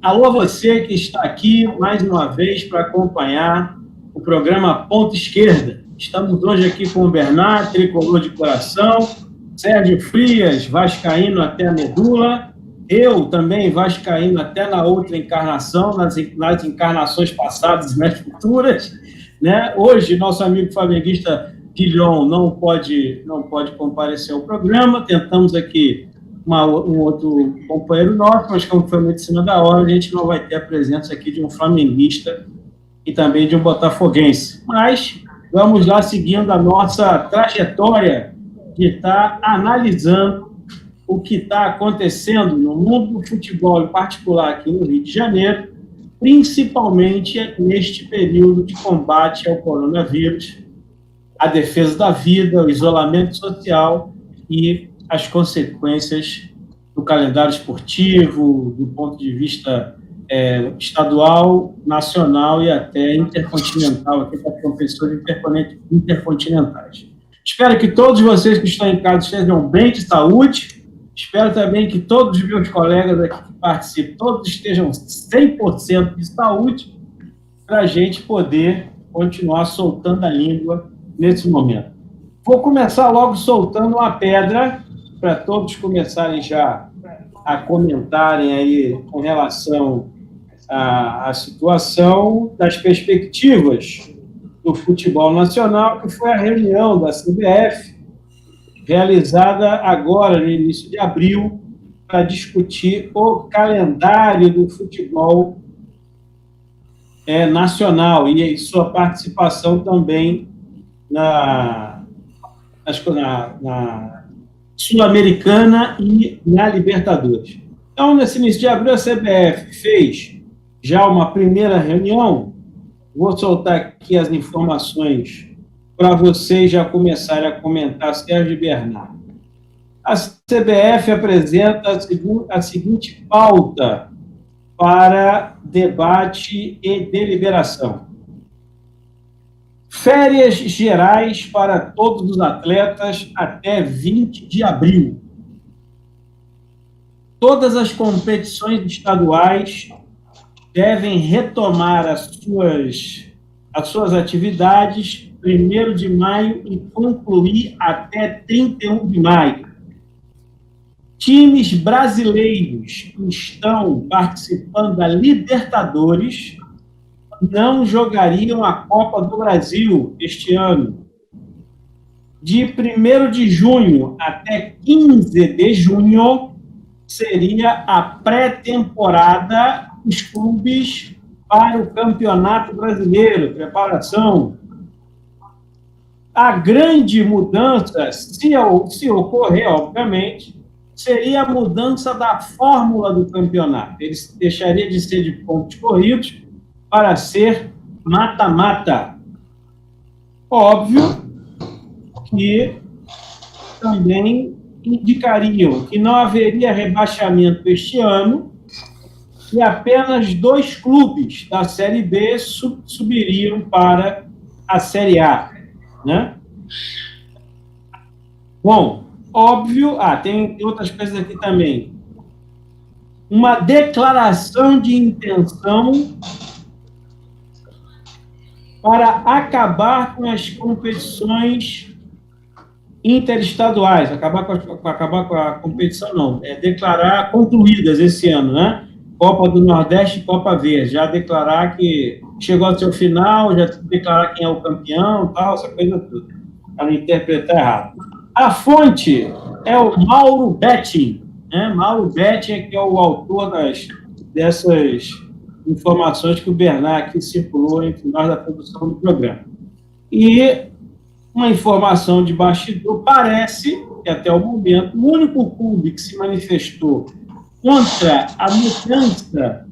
Alô, você que está aqui mais uma vez para acompanhar o programa Ponta Esquerda. Estamos hoje aqui com o Bernard, tricolor de coração, Sérgio Frias, vascaíno até a medula, eu também vascaíno até na outra encarnação, nas encarnações passadas e nas futuras, né? Hoje, nosso amigo flamenguista Guilhom não pode comparecer ao programa, tentamos aqui um outro companheiro nosso, mas como foi muito em cima da hora, a gente não vai ter a presença aqui de um flamenguista e também de um botafoguense. Mas vamos lá seguindo a nossa trajetória de estar analisando o que está acontecendo no mundo do futebol, em particular aqui no Rio de Janeiro, principalmente neste período de combate ao coronavírus, a defesa da vida, o isolamento social e as consequências do calendário esportivo, do ponto de vista estadual, nacional e até intercontinental, aqui para competições intercontinentais. Espero que todos vocês que estão em casa estejam bem de saúde. Espero também que todos os meus colegas aqui que participam, todos estejam 100% de saúde, para a gente poder continuar soltando a língua nesse momento. Vou começar logo soltando uma pedra, para todos começarem já a comentarem aí com relação à situação das perspectivas do futebol nacional, que foi a reunião da CBF, realizada agora, no início de abril, para discutir o calendário do futebol nacional e sua participação também na Sul-Americana e na Libertadores. Então, nesse início de abril, a CBF fez já uma primeira reunião. Vou soltar aqui as informações para vocês já começarem a comentar, Sérgio e Bernardo. A CBF apresenta a seguinte pauta para debate e deliberação. Férias gerais para todos os atletas até 20 de abril. Todas as competições estaduais devem retomar as suas atividades 1º de maio e concluir até 31 de maio. Times brasileiros que estão participando da Libertadores não jogariam a Copa do Brasil este ano. De 1º de junho até 15 de junho seria a pré-temporada dos clubes para o Campeonato Brasileiro, preparação. A grande mudança, se ocorrer, obviamente, seria a mudança da fórmula do campeonato. Ele deixaria de ser de pontos corridos para ser mata-mata. Óbvio que também indicariam que não haveria rebaixamento este ano e apenas 2 clubes da Série B subiriam para a Série A, né? Bom, óbvio... tem outras coisas aqui também. Uma declaração de intenção para acabar com as competições interestaduais, acabar com a competição não, declarar concluídas esse ano, né? Copa do Nordeste e Copa Verde, já declarar que chegou ao seu final, já declarar quem é o campeão, tal, essa coisa toda, para não interpretar errado. A fonte é o Mauro Betting, né? Mauro Betting é que é o autor dessas informações que o Bernard aqui circulou entre nós da produção do programa. E uma informação de bastidor, parece que até o momento o único clube que se manifestou contra a mudança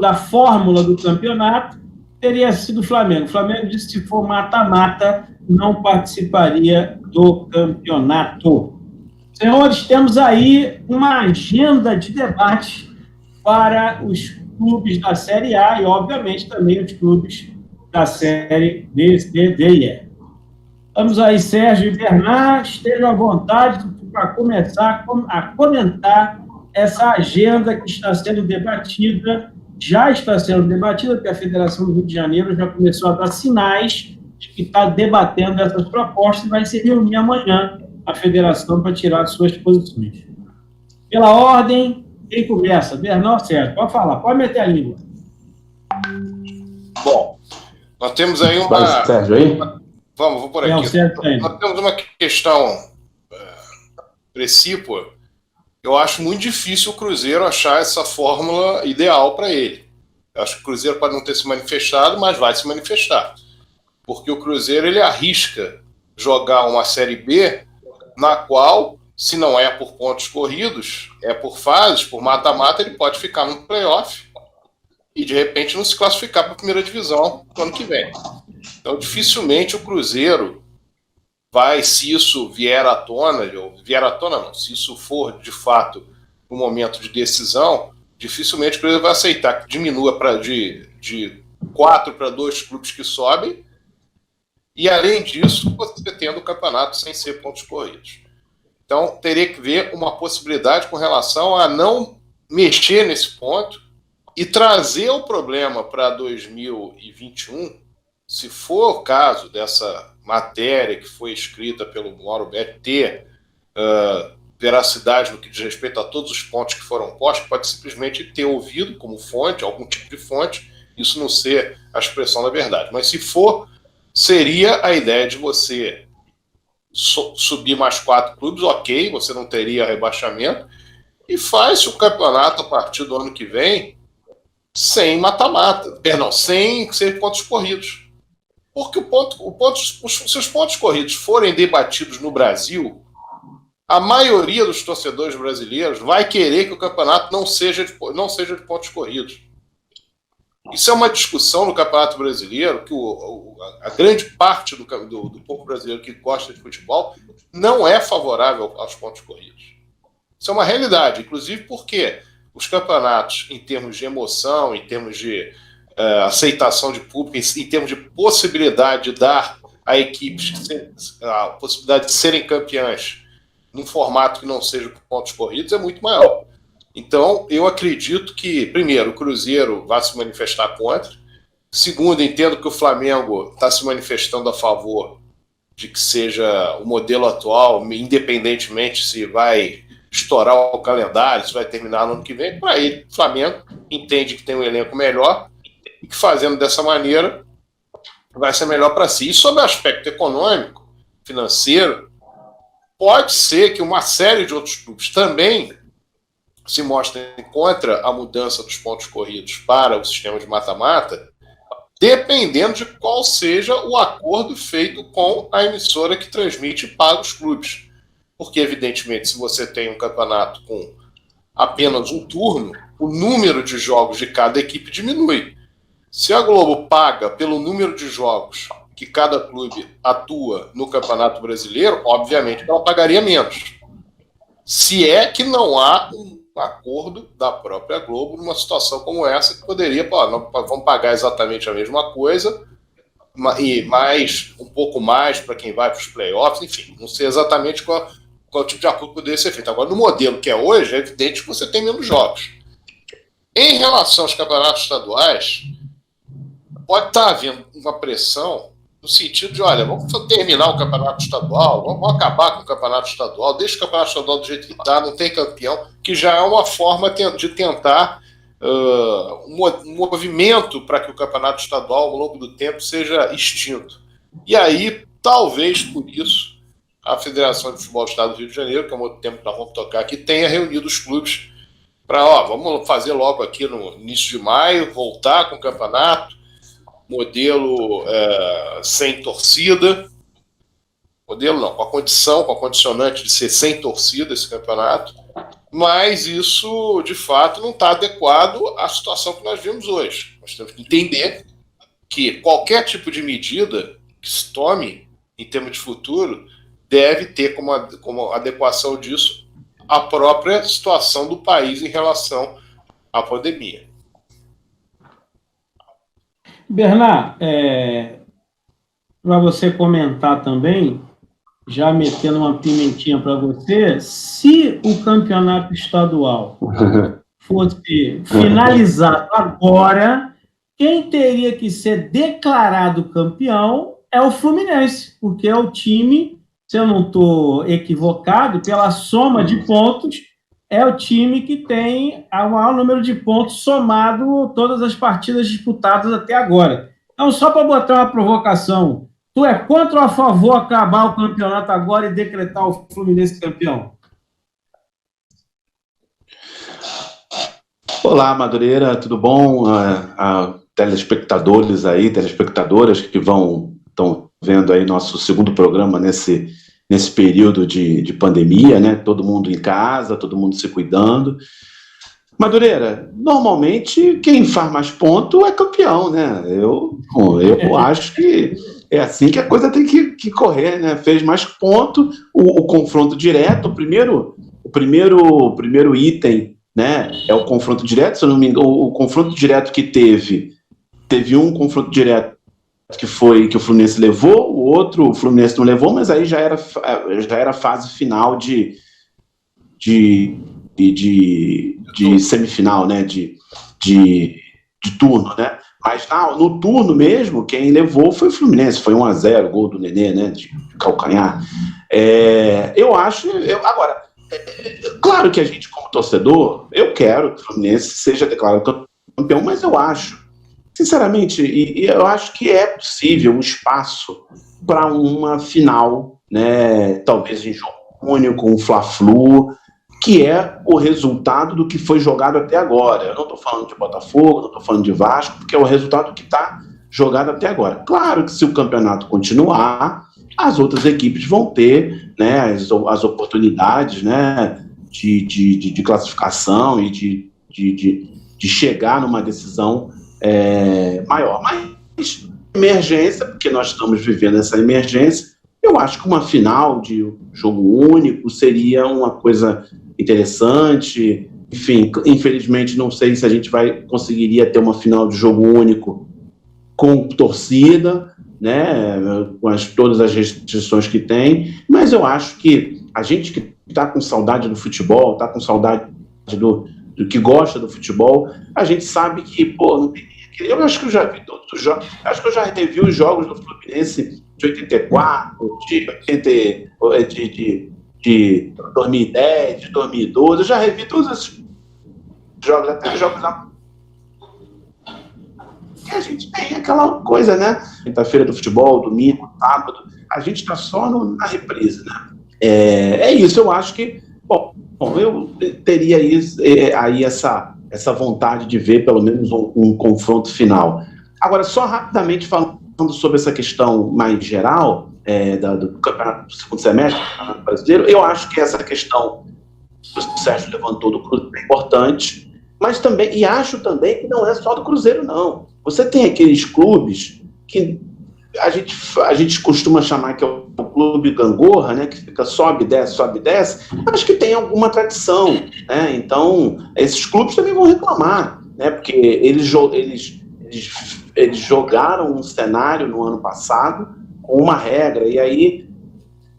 da fórmula do campeonato teria sido o Flamengo. O Flamengo disse que se for mata-mata, não participaria do campeonato. Senhores, temos aí uma agenda de debate para os clubes da Série A e, obviamente, também os clubes da Série B, C, D e E. Vamos aí, Sérgio e Bernard, estejam à vontade para começar a comentar essa agenda que está sendo debatida, já está sendo debatida, porque a Federação do Rio de Janeiro já começou a dar sinais de que está debatendo essas propostas e vai se reunir amanhã a federação para tirar suas posições. Pela ordem, quem começa? Bernal Sérgio, pode falar, pode meter a língua. Bom, nós temos aí uma... Vai, Sérgio, aí? Vamos por aqui. Nós temos uma questão precípua. Eu acho muito difícil o Cruzeiro achar essa fórmula ideal para ele. Eu acho que o Cruzeiro pode não ter se manifestado, mas vai se manifestar. Porque o Cruzeiro ele arrisca jogar uma Série B na qual, se não é por pontos corridos, é por fases, por mata-mata, ele pode ficar no playoff e, de repente, não se classificar para a primeira divisão no ano que vem. Então, dificilmente o Cruzeiro vai, se isso vier à tona, não, se isso for, de fato, um momento de decisão, dificilmente o Cruzeiro vai aceitar que diminua de 4 para 2 clubes que sobem, e, além disso, você tendo o campeonato sem ser pontos corridos. Então, teria que ver uma possibilidade com relação a não mexer nesse ponto e trazer o problema para 2021, se for o caso dessa matéria que foi escrita pelo Mauro Betti ter veracidade no que diz respeito a todos os pontos que foram postos, pode simplesmente ter ouvido como fonte, algum tipo de fonte, isso não ser a expressão da verdade. Mas se for, seria a ideia de você subir mais 4 clubes, ok, você não teria rebaixamento, e faz o campeonato a partir do ano que vem sem mata-mata, sem ser pontos corridos. Porque se os pontos corridos forem debatidos no Brasil, a maioria dos torcedores brasileiros vai querer que o campeonato não seja de pontos corridos. Isso é uma discussão no Campeonato Brasileiro que a grande parte do povo brasileiro que gosta de futebol não é favorável aos pontos corridos. Isso é uma realidade, inclusive porque os campeonatos, em termos de emoção, em termos de aceitação de público, em termos de possibilidade de dar a equipes a possibilidade de serem campeãs num formato que não seja por pontos corridos, é muito maior. Então, eu acredito que, primeiro, o Cruzeiro vai se manifestar contra. Segundo, entendo que o Flamengo está se manifestando a favor de que seja o modelo atual, independentemente se vai estourar o calendário, se vai terminar no ano que vem. Para ele, o Flamengo entende que tem um elenco melhor e que, fazendo dessa maneira, vai ser melhor para si. E sobre o aspecto econômico, financeiro, pode ser que uma série de outros clubes também se mostrem contra a mudança dos pontos corridos para o sistema de mata-mata, dependendo de qual seja o acordo feito com a emissora que transmite e paga os clubes. Porque, evidentemente, se você tem um campeonato com apenas um turno, o número de jogos de cada equipe diminui. Se a Globo paga pelo número de jogos que cada clube atua no Campeonato Brasileiro, obviamente ela pagaria menos. Se é que não há um acordo da própria Globo numa situação como essa, que poderia, vamos pagar exatamente a mesma coisa, e mais, um pouco mais para quem vai para os playoffs, enfim, não sei exatamente qual tipo de acordo poderia ser feito. Agora, no modelo que é hoje, é evidente que você tem menos jogos. Em relação aos campeonatos estaduais, pode estar havendo uma pressão no sentido de, olha, vamos terminar o campeonato estadual, vamos acabar com o campeonato estadual, deixa o campeonato estadual do jeito que está, não tem campeão, que já é uma forma de tentar um movimento para que o campeonato estadual, ao longo do tempo, seja extinto. E aí, talvez por isso, a Federação de Futebol do Estado do Rio de Janeiro, que é um outro tempo que nós vamos tocar aqui, tenha reunido os clubes para, vamos fazer logo aqui no início de maio, voltar com o campeonato, modelo sem torcida, modelo não, com a condicionante de ser sem torcida esse campeonato, mas isso, de fato, não está adequado à situação que nós vimos hoje. Nós temos que entender que qualquer tipo de medida que se tome em termos de futuro deve ter como adequação disso a própria situação do país em relação à pandemia. Bernard, para você comentar também, já metendo uma pimentinha para você, se o campeonato estadual fosse finalizado agora, quem teria que ser declarado campeão é o Fluminense, porque é o time, se eu não estou equivocado, pela soma de pontos, é o time que tem o maior número de pontos somado todas as partidas disputadas até agora. Então, só para botar uma provocação, tu é contra ou a favor acabar o campeonato agora e decretar o Fluminense campeão? Olá, Madureira, tudo bom? Telespectadores aí, telespectadoras que estão vendo aí nosso segundo programa nesse período de pandemia, né? Todo mundo em casa, todo mundo se cuidando. Madureira, normalmente quem faz mais ponto é campeão, né? Eu acho que é assim que a coisa tem que correr, né? Fez mais ponto, o confronto direto, o primeiro item, né? É o confronto direto, se eu não me engano, o confronto direto que teve um confronto direto que foi que o Fluminense levou, o outro o Fluminense não levou, mas aí já era fase final de semifinal, né? De turno, né? Mas no turno mesmo, quem levou foi o Fluminense, foi 1-0, gol do Nenê, né? De calcanhar. Eu acho. Agora, claro que a gente, como torcedor, eu quero que o Fluminense seja declarado campeão, mas eu acho, sinceramente, e eu acho que é possível um espaço para uma final, né? Talvez em jogo único, um Fla-Flu, que é o resultado do que foi jogado até agora. Eu não estou falando de Botafogo, não estou falando de Vasco, porque é o resultado que está jogado até agora. Claro que se o campeonato continuar, as outras equipes vão ter, né, as oportunidades, né, de classificação e de chegar numa decisão maior. Mas emergência, porque nós estamos vivendo essa emergência, eu acho que uma final de jogo único seria uma coisa interessante. Enfim, infelizmente não sei se a gente conseguiria ter uma final de jogo único com torcida, né, com todas as restrições que tem, mas eu acho que a gente que está com saudade do futebol, está com saudade do que gosta do futebol, a gente sabe que, pô, não tem. Eu acho que eu já vi todos os jogos, acho que eu já revi os jogos do Fluminense de 84, de 2010, de 2012, eu já revi todos esses jogos, até os jogos da... E a gente tem aquela coisa, né? Quinta-feira do futebol, domingo, sábado, a gente está só na reprise, né? É isso, eu acho que, bom, eu teria aí essa vontade de ver pelo menos um confronto final. Agora, só rapidamente falando sobre essa questão mais geral do campeonato do segundo semestre, do campeonato brasileiro, eu acho que essa questão que o Sérgio levantou do Cruzeiro é importante, mas também, e acho também que não é só do Cruzeiro, não. Você tem aqueles clubes que a gente costuma chamar que é o clube gangorra, né, que fica sobe, desce, mas que tem alguma tradição, né? Então, esses clubes também vão reclamar, né, porque eles jogaram um cenário no ano passado com uma regra, e aí,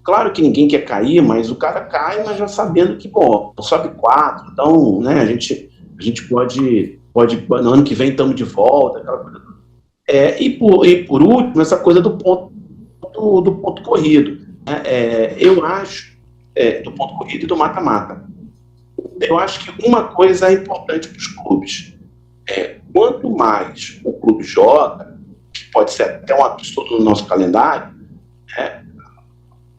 claro que ninguém quer cair, mas o cara cai, mas já sabendo que, bom, sobe 4, então, né, a gente pode, no ano que vem estamos de volta, aquela coisa. E por último, essa coisa do ponto corrido. Eu acho, do ponto corrido e do mata-mata. Eu acho que uma coisa é importante para os clubes. Quanto mais o clube joga, que pode ser até um absurdo no nosso calendário,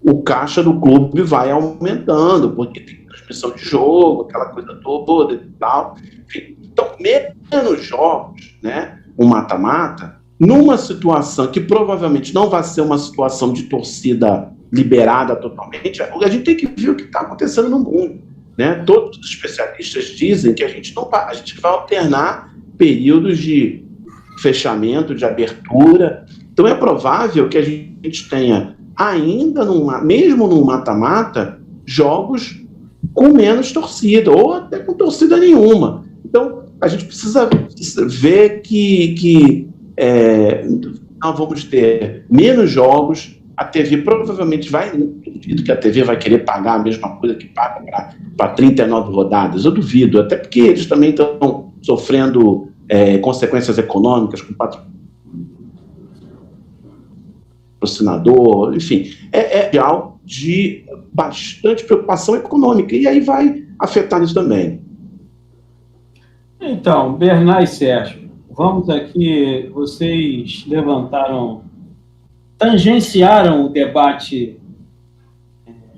o caixa do clube vai aumentando, porque tem transmissão de jogo, aquela coisa toda e tal. Enfim, então, menos jogos, né, o mata-mata, numa situação que provavelmente não vai ser uma situação de torcida liberada totalmente, a gente tem que ver o que está acontecendo no mundo, né? Todos os especialistas dizem que a gente vai alternar períodos de fechamento, de abertura. Então é provável que a gente tenha ainda, mesmo num mata-mata, jogos com menos torcida, ou até com torcida nenhuma. Então a gente precisa ver que nós vamos ter menos jogos, a TV provavelmente vai, não duvido que a TV vai querer pagar a mesma coisa que paga para 39 rodadas, eu duvido, até porque eles também estão sofrendo consequências econômicas com patrocinador, enfim, é algo de bastante preocupação econômica, e aí vai afetar nisso também. Então, Bernard e Sérgio, vamos aqui, vocês tangenciaram o debate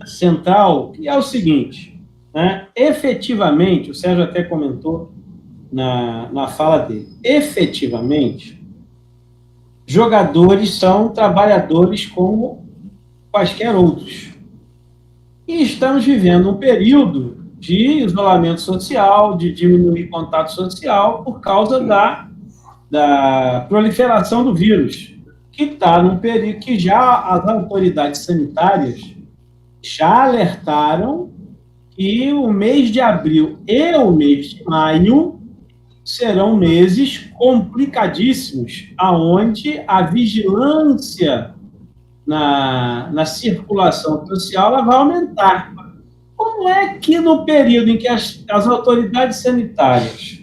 central, que é o seguinte, né? Efetivamente, o Sérgio até comentou na fala dele, efetivamente, jogadores são trabalhadores como quaisquer outros. E estamos vivendo um período de isolamento social, de diminuir contato social por causa da proliferação do vírus, que está num período que já as autoridades sanitárias já alertaram que o mês de abril e o mês de maio serão meses complicadíssimos, aonde a vigilância na circulação social ela vai aumentar. Como é que no período em que as autoridades sanitárias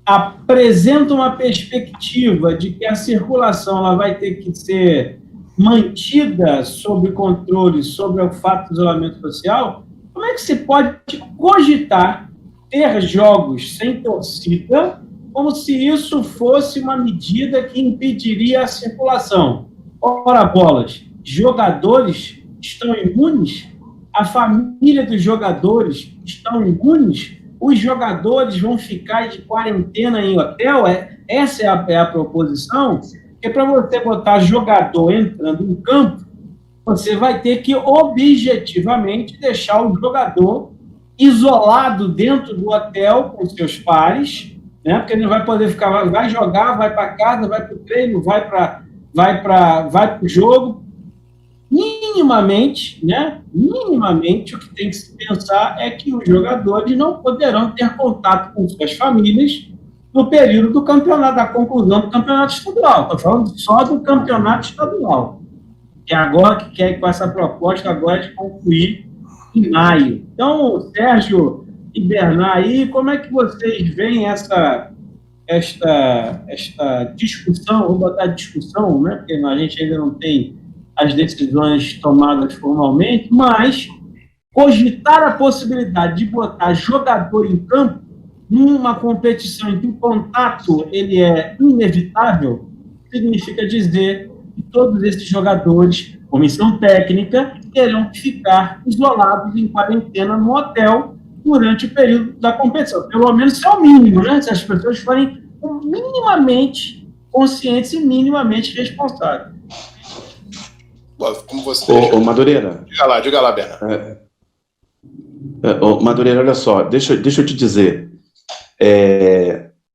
apresentam uma perspectiva de que a circulação ela vai ter que ser mantida sob controle, sobre o fato do isolamento social, como é que se pode cogitar ter jogos sem torcida como se isso fosse uma medida que impediria a circulação? Ora, bolas, jogadores estão imunes? A família dos jogadores estão imunes? Os jogadores vão ficar de quarentena em hotel? Essa é a proposição? Porque para você botar jogador entrando em campo, você vai ter que objetivamente deixar o jogador isolado dentro do hotel com seus pares, né? Porque ele não vai poder ficar, vai jogar, vai para casa, vai para o treino, vai para o jogo. Minimamente, né? Minimamente, o que tem que se pensar é que os jogadores não poderão ter contato com suas famílias no período do campeonato, da conclusão do campeonato estadual. Estou falando só do campeonato estadual, que agora que quer com essa proposta agora de concluir em maio. Então, Sérgio e Bernard, aí, como é que vocês veem esta discussão, vou botar discussão, né? Porque a gente ainda não tem as decisões tomadas formalmente, mas cogitar a possibilidade de botar jogador em campo numa competição em que o contato ele é inevitável, significa dizer que todos esses jogadores, comissão técnica, terão que ficar isolados em quarentena no hotel durante o período da competição. Pelo menos isso é o mínimo, né? Se as pessoas forem minimamente conscientes e minimamente responsáveis. Como você ô Madureira. Diga lá, Bernardo. Madureira, olha só, deixa eu te dizer.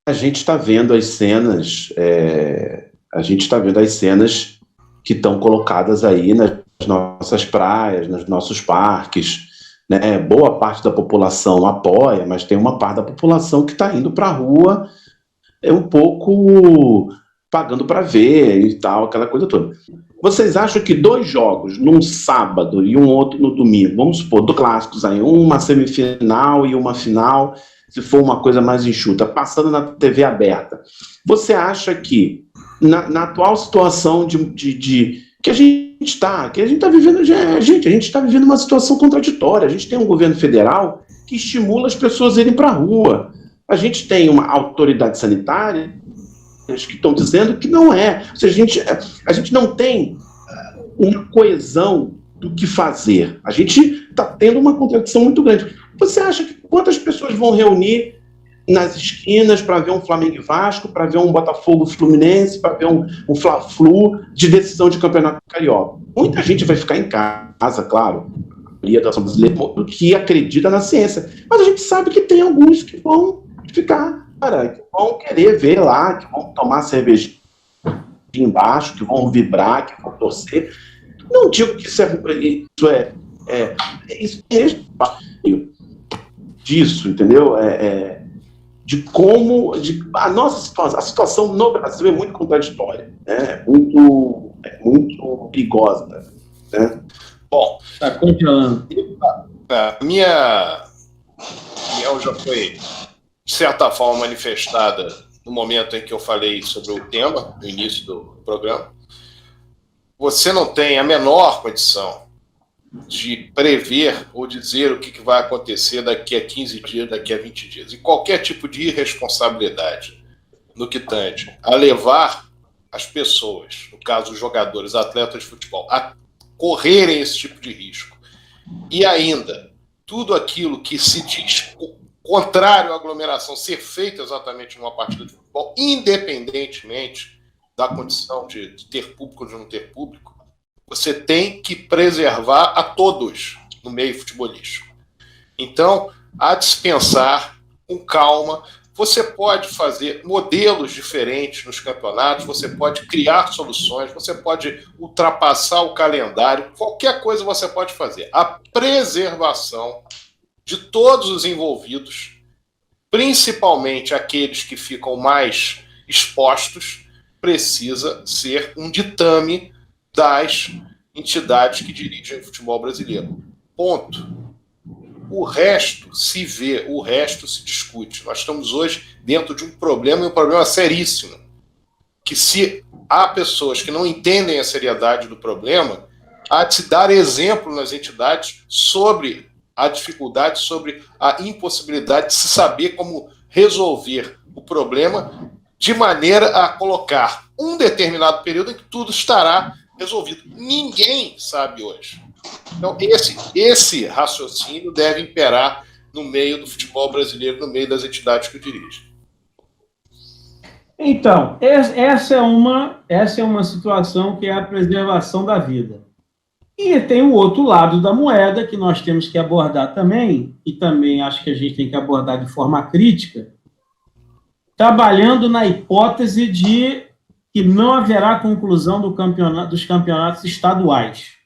A gente está vendo as cenas, que estão colocadas aí nas nossas praias, nos nossos parques, né? Boa parte da população apoia, mas tem uma parte da população que está indo para a rua um pouco pagando para ver e tal, aquela coisa toda. Vocês acham que 2 jogos, num sábado e um outro no domingo, vamos supor, do clássicos aí, uma semifinal e uma final, se for uma coisa mais enxuta, passando na TV aberta, você acha que na atual situação que a gente está vivendo, a gente está vivendo uma situação contraditória, a gente tem um governo federal que estimula as pessoas a irem para a rua, a gente tem uma autoridade sanitária que estão dizendo que não é. Ou seja, a gente não tem uma coesão do que fazer. A gente está tendo uma contradição muito grande. Você acha que quantas pessoas vão reunir nas esquinas para ver um Flamengo e Vasco, para ver um Botafogo Fluminense, para ver um Fla-Flu de decisão de campeonato carioca? Muita gente vai ficar em casa, claro, a maioria da nação brasileira, que acredita na ciência. Mas a gente sabe que tem alguns que vão ficar, que vão querer ver lá, que vão tomar cerveja embaixo, que vão vibrar, que vão torcer. Não digo que isso é disso, entendeu? A nossa situação, a situação no Brasil é muito contraditória, né? Muito perigosa. Né? Bom, está congelando. A minha opinião já foi, de certa forma, manifestada no momento em que eu falei sobre o tema, no início do programa. Você não tem a menor condição de prever ou dizer o que vai acontecer daqui a 15 dias, daqui a 20 dias. E qualquer tipo de irresponsabilidade no que tange a levar as pessoas, no caso os jogadores, atletas de futebol, a correrem esse tipo de risco. E ainda, tudo aquilo que se diz contrário à aglomeração ser feito exatamente numa partida de futebol, independentemente da condição de ter público ou de não ter público, você tem que preservar a todos no meio futebolístico. Então, a dispensar com calma. Você pode fazer modelos diferentes nos campeonatos, você pode criar soluções, você pode ultrapassar o calendário, qualquer coisa você pode fazer. A preservação de todos os envolvidos, principalmente aqueles que ficam mais expostos, precisa ser um ditame das entidades que dirigem o futebol brasileiro. Ponto. O resto se vê, o resto se discute. Nós estamos hoje dentro de um problema, e um problema seríssimo, que se há pessoas que não entendem a seriedade do problema, há de se dar exemplo nas entidades sobre a dificuldade, sobre a impossibilidade de se saber como resolver o problema de maneira a colocar um determinado período em que tudo estará resolvido. Ninguém sabe hoje. Então, esse raciocínio deve imperar no meio do futebol brasileiro, no meio das entidades que o dirigem. Então, essa é uma situação que é a preservação da vida. E tem o outro lado da moeda que nós temos que abordar também, e também acho que a gente tem que abordar de forma crítica, trabalhando na hipótese de que não haverá conclusão dos campeonatos estaduais.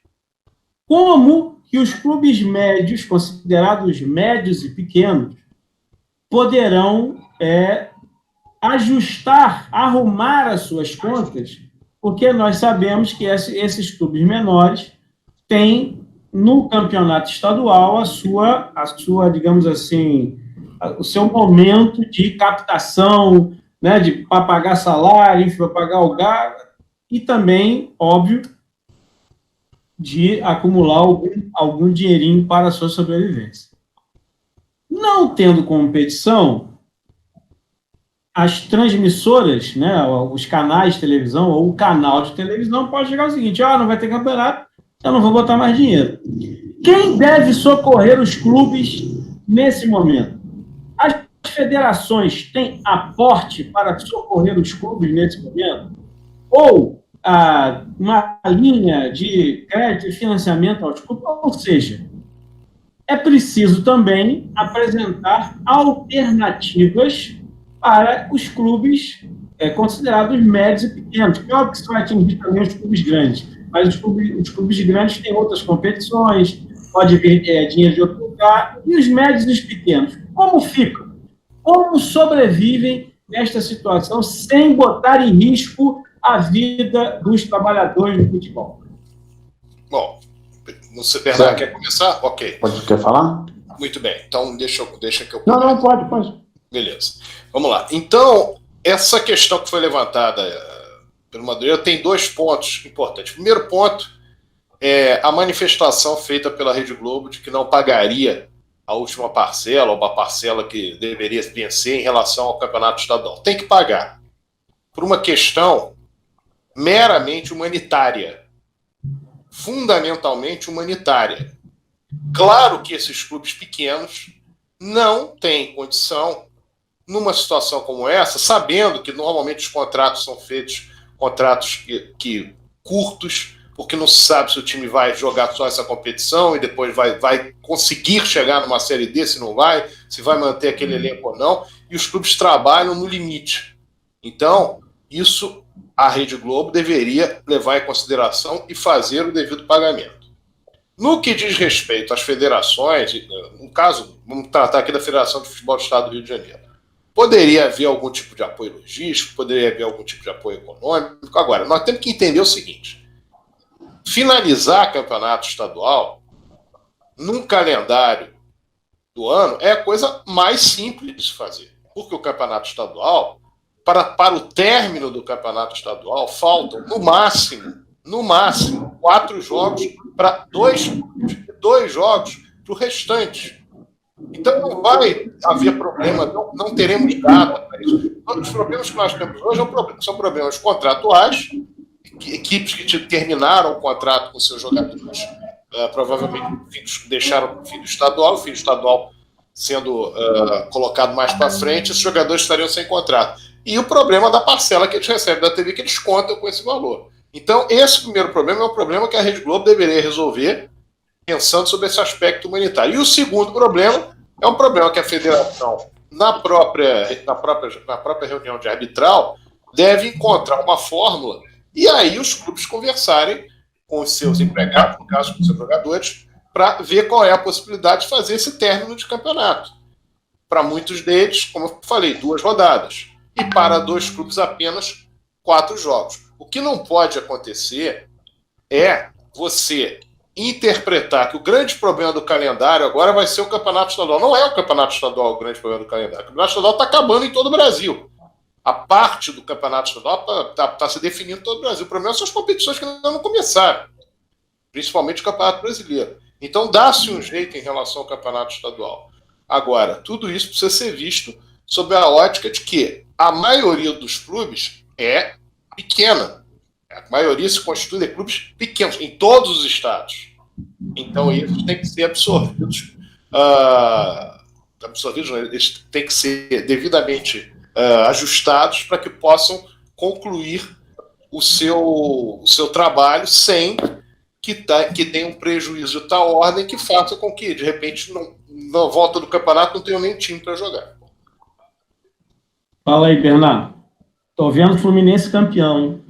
Como que os clubes médios, considerados médios e pequenos, poderão ajustar, arrumar as suas contas, porque nós sabemos que esses clubes menores têm, no campeonato estadual, a sua, digamos assim, o seu momento de captação, né, para pagar salário, para pagar o gás, e também, óbvio, de acumular algum dinheirinho para a sua sobrevivência. Não tendo competição, as transmissoras, né, os canais de televisão ou o canal de televisão pode chegar ao seguinte: não vai ter campeonato, eu não vou botar mais dinheiro. Quem deve socorrer os clubes nesse momento? As federações têm aporte para socorrer os clubes nesse momento? Ou uma linha de crédito e financiamento aos clubes? Ou seja, é preciso também apresentar alternativas para os clubes considerados médios e pequenos. É óbvio que isso vai atingir também os clubes grandes, mas os clubes grandes têm outras competições, pode vir dinheiro de outro lugar, e os médios e os pequenos, como ficam? Como sobrevivem nesta situação sem botar em risco a vida dos trabalhadores do futebol? Bom, você, Bernardo, quer começar? Ok. Quer falar? Muito bem, então deixa que eu comece. Não, pode. Beleza. Vamos lá. Então, essa questão que foi levantada pelo Madureira tem dois pontos importantes. O primeiro ponto é a manifestação feita pela Rede Globo de que não pagaria a última parcela, ou uma parcela que deveria vencer em relação ao campeonato estadual. Tem que pagar. Por uma questão meramente humanitária. Fundamentalmente humanitária. Claro que esses clubes pequenos não têm condição, numa situação como essa, sabendo que normalmente os contratos são feitos, contratos que curtos, porque não se sabe se o time vai jogar só essa competição e depois vai conseguir chegar numa Série D, se não vai, se vai manter aquele elenco ou não, e os clubes trabalham no limite. Então, isso a Rede Globo deveria levar em consideração e fazer o devido pagamento. No que diz respeito às federações, no caso, vamos tratar aqui da Federação de Futebol do Estado do Rio de Janeiro, poderia haver algum tipo de apoio logístico, poderia haver algum tipo de apoio econômico. Agora, nós temos que entender o seguinte: finalizar campeonato estadual num calendário do ano é a coisa mais simples de se fazer. Porque o campeonato estadual, para o término do campeonato estadual, faltam, no máximo, 4 jogos para 2 jogos para o restante. Então não vai haver problema, não teremos data para isso. Os problemas que nós temos hoje são problemas contratuais, equipes que terminaram o contrato com seus jogadores, provavelmente deixaram o fim do estadual sendo colocado mais para frente, esses jogadores estariam sem contrato. E o problema da parcela que eles recebem da TV, que eles contam com esse valor. Então, esse primeiro problema é um problema que a Rede Globo deveria resolver pensando sobre esse aspecto humanitário. E o segundo problema é um problema que a federação, na própria reunião de arbitral, deve encontrar uma fórmula e aí os clubes conversarem com os seus empregados, no caso com os seus jogadores, para ver qual é a possibilidade de fazer esse término de campeonato. Para muitos deles, como eu falei, 2 rodadas. E para 2 clubes apenas 4 jogos. O que não pode acontecer é você interpretar que o grande problema do calendário agora vai ser o campeonato estadual. Não é o campeonato estadual o grande problema do calendário. O campeonato estadual está acabando em todo o Brasil. A parte do campeonato estadual está se definindo em todo o Brasil. O problema são as competições que ainda não começaram. Principalmente o campeonato brasileiro. Então dá-se um jeito em relação ao campeonato estadual. Agora, tudo isso precisa ser visto sob a ótica de que a maioria dos clubes é pequena. A maioria se constitui de clubes pequenos, em todos os estados. Então, eles têm que ser absorvidos. Eles têm que ser devidamente ajustados para que possam concluir o seu trabalho sem que tenha um prejuízo de tal ordem que faça com que, de repente, na volta do campeonato, não tenham nem time para jogar. Fala aí, Bernardo. Tô vendo o Fluminense campeão, hein?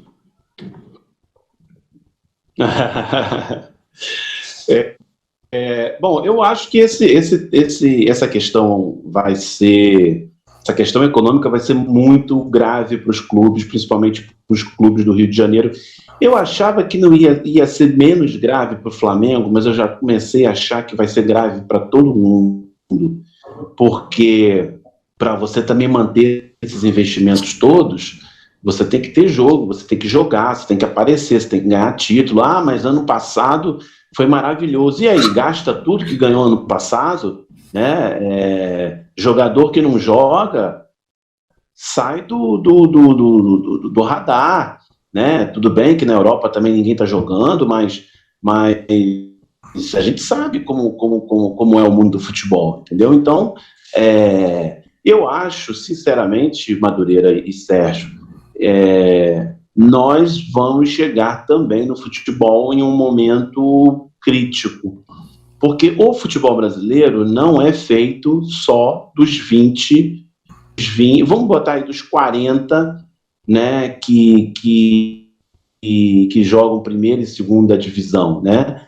Bom, eu acho que essa questão vai ser... Essa questão econômica vai ser muito grave para os clubes, principalmente para os clubes do Rio de Janeiro. Eu achava que não ia ser menos grave para o Flamengo, mas eu já comecei a achar que vai ser grave para todo mundo, porque para você também manter esses investimentos todos, você tem que ter jogo, você tem que jogar, você tem que aparecer, você tem que ganhar título. Ah, mas ano passado foi maravilhoso. E aí, gasta tudo que ganhou ano passado, né? Jogador que não joga sai do radar, né? Tudo bem que na Europa também ninguém está jogando, mas a gente sabe como é o mundo do futebol, entendeu? Então, eu acho, sinceramente, Madureira e Sérgio, nós vamos chegar também no futebol em um momento crítico, porque o futebol brasileiro não é feito só dos 20, vamos botar aí dos 40, né, que jogam primeira e segunda divisão, né?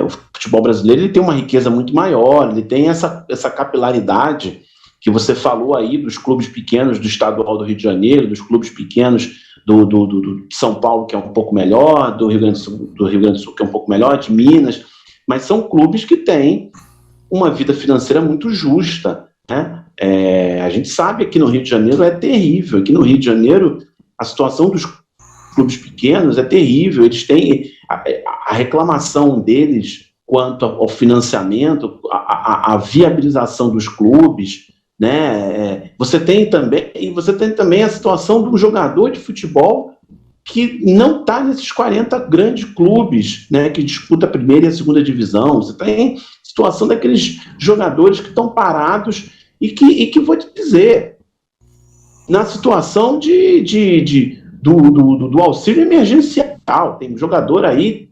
O futebol brasileiro ele tem uma riqueza muito maior, ele tem essa capilaridade que você falou aí dos clubes pequenos do estadual do Rio de Janeiro, dos clubes pequenos do São Paulo, que é um pouco melhor, do Rio Grande do Sul, que é um pouco melhor, de Minas, mas são clubes que têm uma vida financeira muito justa, né? A gente sabe aqui no Rio de Janeiro é terrível, aqui no Rio de Janeiro a situação dos clubes pequenos é terrível, eles têm a reclamação deles quanto ao financiamento, a viabilização dos clubes, né? Você tem também a situação do jogador de futebol que não está nesses 40 grandes clubes, né, que disputa a primeira e a segunda divisão. Você tem a situação daqueles jogadores que estão parados e que vou te dizer, na situação do auxílio emergencial. Tem um jogador aí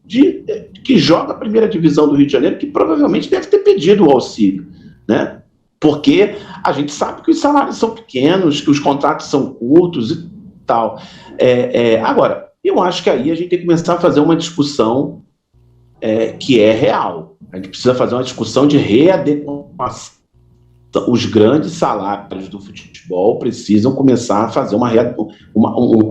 que joga a primeira divisão do Rio de Janeiro que provavelmente deve ter pedido o auxílio, né? Porque a gente sabe que os salários são pequenos, que os contratos são curtos e tal. Agora, eu acho que aí a gente tem que começar a fazer uma discussão que é real. A gente precisa fazer uma discussão de readequação. Os grandes salários do futebol precisam começar a fazer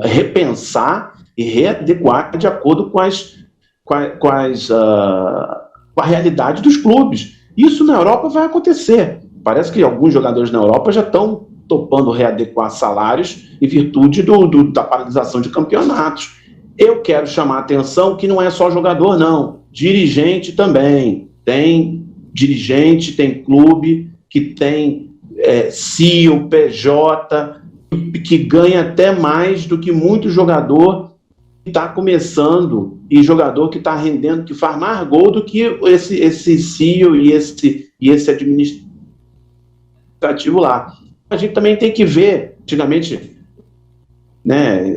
repensar e readequar de acordo com as com a realidade dos clubes. Isso na Europa vai acontecer. Parece que alguns jogadores na Europa já estão topando readequar salários em virtude da paralisação de campeonatos. Eu quero chamar a atenção que não é só jogador, não. Dirigente também. Tem dirigente, tem clube que tem CEO, PJ, que ganha até mais do que muito jogador que está começando e jogador que está rendendo, que faz mais gol do que esse CEO e esse administrativo lá. A gente também tem que ver, antigamente, né,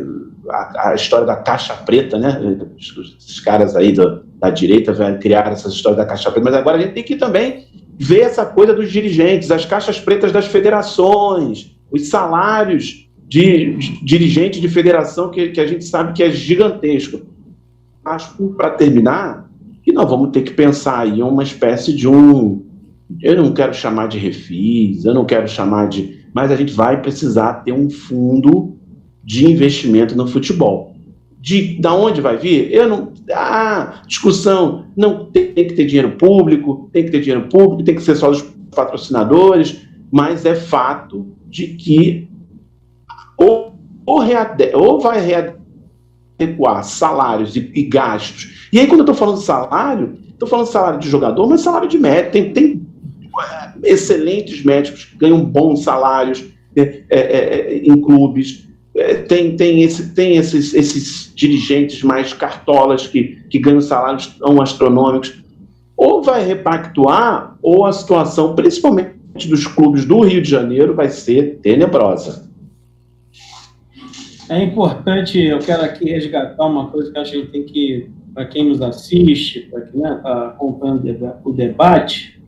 a história da caixa preta, né? Os caras aí da direita criaram essa história da caixa preta, mas agora a gente tem que também ver essa coisa dos dirigentes, as caixas pretas das federações, os salários de dirigente de federação que a gente sabe que é gigantesco. Acho, para terminar, que nós vamos ter que pensar aí em uma espécie de eu não quero chamar de refis, eu não quero chamar mas a gente vai precisar ter um fundo de investimento no futebol. Da onde vai vir? Discussão, não tem que ter dinheiro público, tem que ser só dos patrocinadores, mas é fato de que ou vai readequar salários e gastos. E aí, quando eu estou falando de salário, estou falando de salário de jogador, mas salário de médico. Tem excelentes médicos que ganham bons salários em clubes. Tem esses dirigentes mais cartolas que ganham salários tão astronômicos. Ou vai repactuar, ou a situação, principalmente dos clubes do Rio de Janeiro, vai ser tenebrosa. É importante, eu quero aqui resgatar uma coisa que acho que a gente tem que, para quem nos assiste, para quem está acompanhando o debate,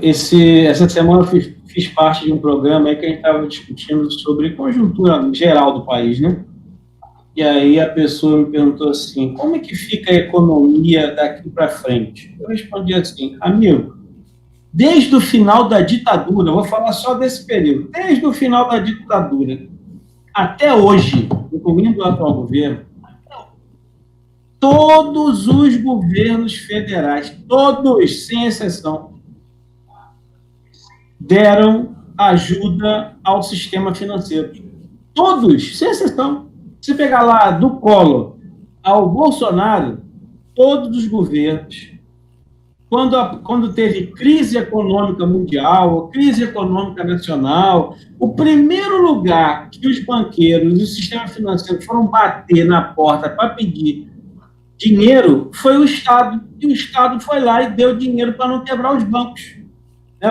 essa semana eu fiz parte de um programa aí que a gente estava discutindo sobre conjuntura geral do país, né? E aí a pessoa me perguntou assim, como é que fica a economia daqui para frente? Eu respondi assim, amigo, desde o final da ditadura, vou falar só desse período, desde o final da ditadura até hoje, incluindo o atual governo, todos os governos federais, todos, sem exceção, deram ajuda ao sistema financeiro. Todos, sem exceção. Se pegar lá do Collor ao Bolsonaro, todos os governos, quando teve crise econômica mundial, crise econômica nacional, o primeiro lugar que os banqueiros e o sistema financeiro foram bater na porta para pedir dinheiro foi o Estado. E o Estado foi lá e deu dinheiro para não quebrar os bancos.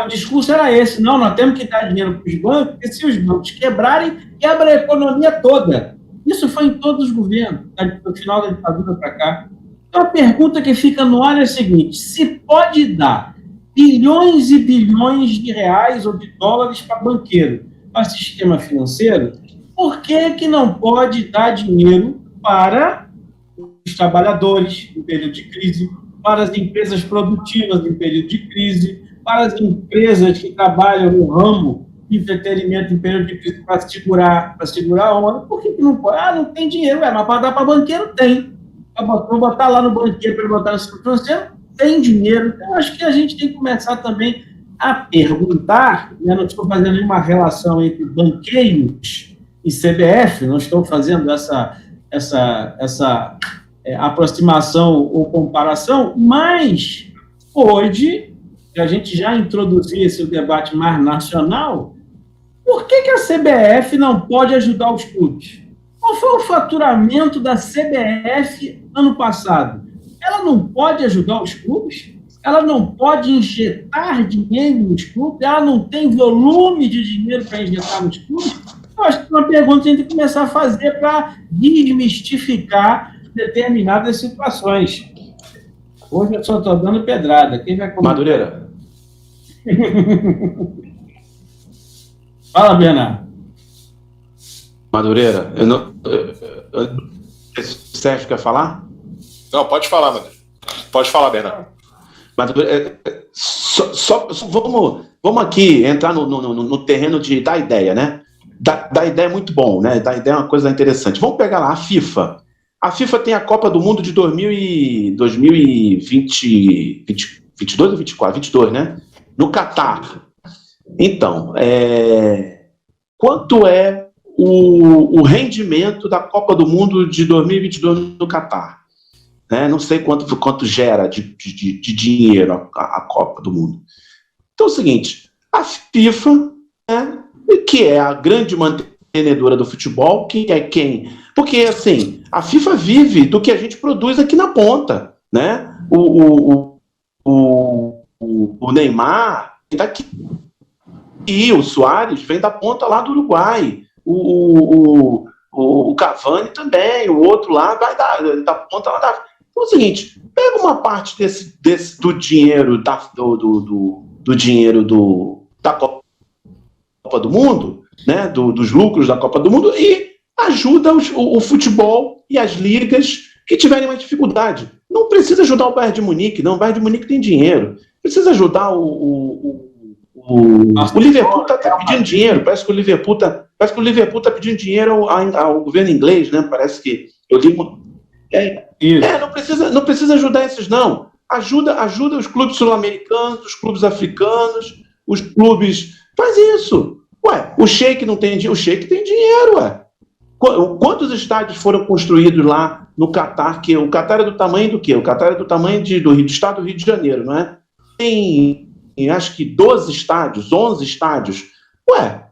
O discurso era esse, não, nós temos que dar dinheiro para os bancos, porque se os bancos quebrarem, quebra a economia toda. Isso foi em todos os governos, do final da ditadura para cá. Então, a pergunta que fica no ar é a seguinte, se pode dar bilhões e bilhões de reais ou de dólares para banqueiro, para sistema financeiro, por que não pode dar dinheiro para os trabalhadores em período de crise, para as empresas produtivas em período de crise, para as empresas que trabalham no ramo de entretenimento em período de crise para segurar a onda? Por que não pode? Não tem dinheiro, mas para dar para banqueiro tem. Vou botar lá no banqueiro para botar no sistema financeiro, tem dinheiro. Então, acho que a gente tem que começar também a perguntar, né? Não estou fazendo nenhuma relação entre banqueiros e CBF, não estou fazendo essa aproximação ou comparação, mas hoje, que a gente já introduziu esse debate mais nacional, por que a CBF não pode ajudar os clubes? Qual foi o faturamento da CBF ano passado? Ela não pode ajudar os clubes? Ela não pode injetar dinheiro nos clubes? Ela não tem volume de dinheiro para injetar nos clubes? Eu acho que é uma pergunta que a gente tem que começar a fazer para desmistificar determinadas situações. Hoje eu só estou dando pedrada. Quem vai comentar? Madureira. Fala, Bernardo. Madureira, Sérgio quer falar? Não, pode falar, Madureira. Pode falar, Bernardo. Madureira, vamos aqui entrar no terreno da ideia, né? Da ideia é muito bom, né? Da ideia é uma coisa interessante. Vamos pegar lá a FIFA. A FIFA tem a Copa do Mundo de 2020, 22 ou 24? 22, né? No Catar. Então, quanto é o rendimento da Copa do Mundo de 2022 no Catar? Né? Não sei quanto gera de dinheiro a Copa do Mundo. Então é o seguinte, a FIFA, né, que é a grande mantenedora do futebol, que é quem? Porque, assim, a FIFA vive do que a gente produz aqui na ponta, né? O Neymar está aqui, e o Suárez vem da ponta lá do Uruguai, o Cavani também, o outro lá vai da ponta lá da... Então é o seguinte, pega uma parte do dinheiro do dinheiro da Copa do Mundo, né, dos lucros da Copa do Mundo, e ajuda o futebol e as ligas que tiverem mais dificuldade. Não precisa ajudar o Bayern de Munique, não. O Bayern de Munique tem dinheiro. Precisa ajudar o Liverpool está pedindo dinheiro. Parece que o Liverpool está pedindo dinheiro ao governo inglês, né? Parece que eu li. Não precisa ajudar esses, não. Ajuda os clubes sul-americanos, os clubes africanos, os clubes. Faz isso. Ué, o Sheik não tem dinheiro. O Sheik tem dinheiro, ué. Quantos estádios foram construídos lá no Catar? Que o Catar é do tamanho do quê? O Catar é do tamanho do estado do Rio de Janeiro, não é? Tem, acho que 12 estádios, 11 estádios. Ué,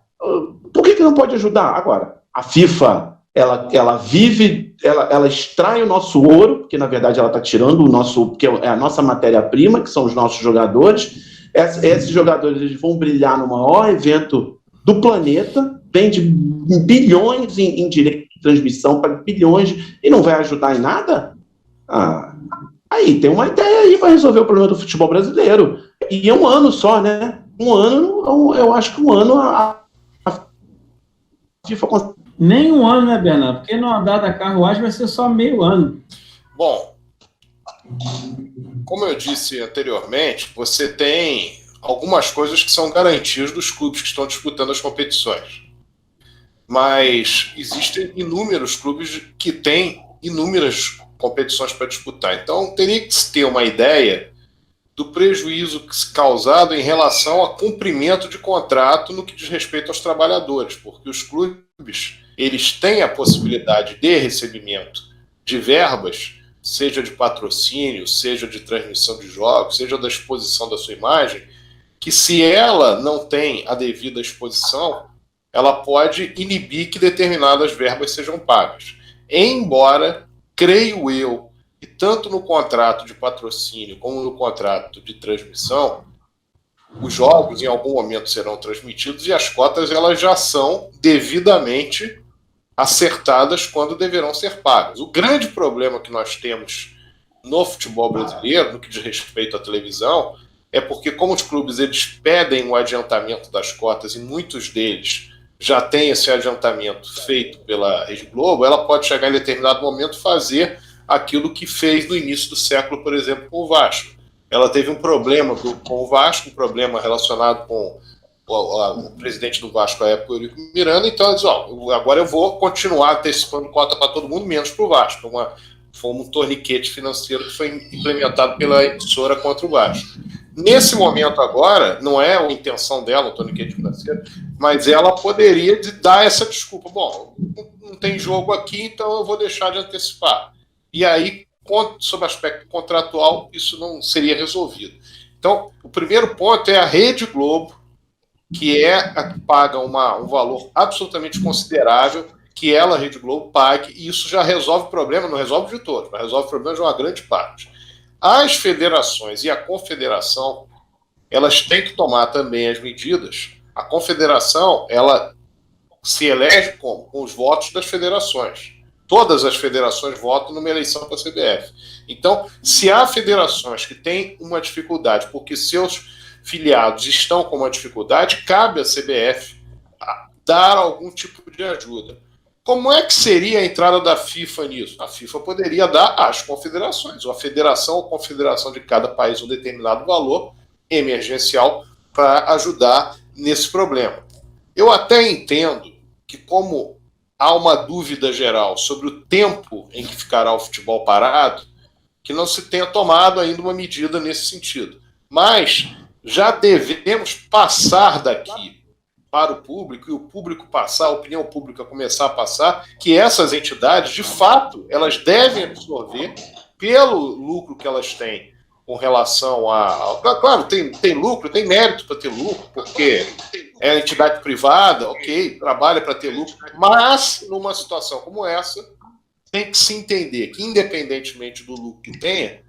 por que não pode ajudar? Agora, a FIFA, ela vive, ela extrai o nosso ouro, porque na verdade ela está tirando o nosso, que é a nossa matéria-prima, que são os nossos jogadores. Esses jogadores eles vão brilhar no maior evento do planeta, vende bilhões em direito de transmissão para bilhões e não vai ajudar em nada? Aí tem uma ideia aí para resolver o problema do futebol brasileiro. E é um ano só, né? Um ano, eu acho que um ano a FIFA consegue. Nem um ano, né, Bernardo? Porque no andar da carruagem vai ser só meio ano. Bom, como eu disse anteriormente, você tem algumas coisas que são garantias dos clubes que estão disputando as competições. Mas existem inúmeros clubes que têm inúmeras competições para disputar. Então, teria que se ter uma ideia do prejuízo causado em relação ao cumprimento de contrato no que diz respeito aos trabalhadores, porque os clubes eles têm a possibilidade de recebimento de verbas, seja de patrocínio, seja de transmissão de jogos, seja da exposição da sua imagem, que se ela não tem a devida exposição, ela pode inibir que determinadas verbas sejam pagas. Embora, creio eu, que tanto no contrato de patrocínio como no contrato de transmissão, os jogos em algum momento serão transmitidos e as cotas elas já são devidamente acertadas quando deverão ser pagas. O grande problema que nós temos no futebol brasileiro, no que diz respeito à televisão, é porque como os clubes eles pedem o adiantamento das cotas e muitos deles já têm esse adiantamento feito pela Rede Globo, ela pode chegar em determinado momento fazer aquilo que fez no início do século, por exemplo, com o Vasco. Ela teve um problema com o Vasco, um problema relacionado com o presidente do Vasco à época, o Eurico Miranda, então ela diz, agora eu vou continuar antecipando cota para todo mundo, menos para o Vasco. Foi um torniquete financeiro que foi implementado pela emissora contra o Vasco. Nesse momento agora, não é a intenção dela, o torniquete financeiro, mas ela poderia dar essa desculpa. Bom, não tem jogo aqui, então eu vou deixar de antecipar. E aí, sob aspecto contratual, isso não seria resolvido. Então, o primeiro ponto é a Rede Globo, que é a que paga um valor absolutamente considerável, que ela, a Rede Globo, pague, e isso já resolve o problema, não resolve de todos, mas resolve o problema de uma grande parte. As federações e a confederação, elas têm que tomar também as medidas. A confederação, ela se elege como? Com os votos das federações. Todas as federações votam numa eleição para a CBF. Então, se há federações que têm uma dificuldade porque seus filiados estão com uma dificuldade, cabe à CBF dar algum tipo de ajuda. Como é que seria a entrada da FIFA nisso? A FIFA poderia dar às confederações, ou a federação ou confederação de cada país um determinado valor emergencial para ajudar nesse problema. Eu até entendo que como há uma dúvida geral sobre o tempo em que ficará o futebol parado, que não se tenha tomado ainda uma medida nesse sentido. Mas já devemos passar daqui para o público, e o público passar, a opinião pública começar a passar, que essas entidades, de fato, elas devem absorver pelo lucro que elas têm com relação a... Claro, tem lucro, tem mérito para ter lucro, porque é entidade privada, ok, trabalha para ter lucro, mas numa situação como essa, tem que se entender que, independentemente do lucro que tenha,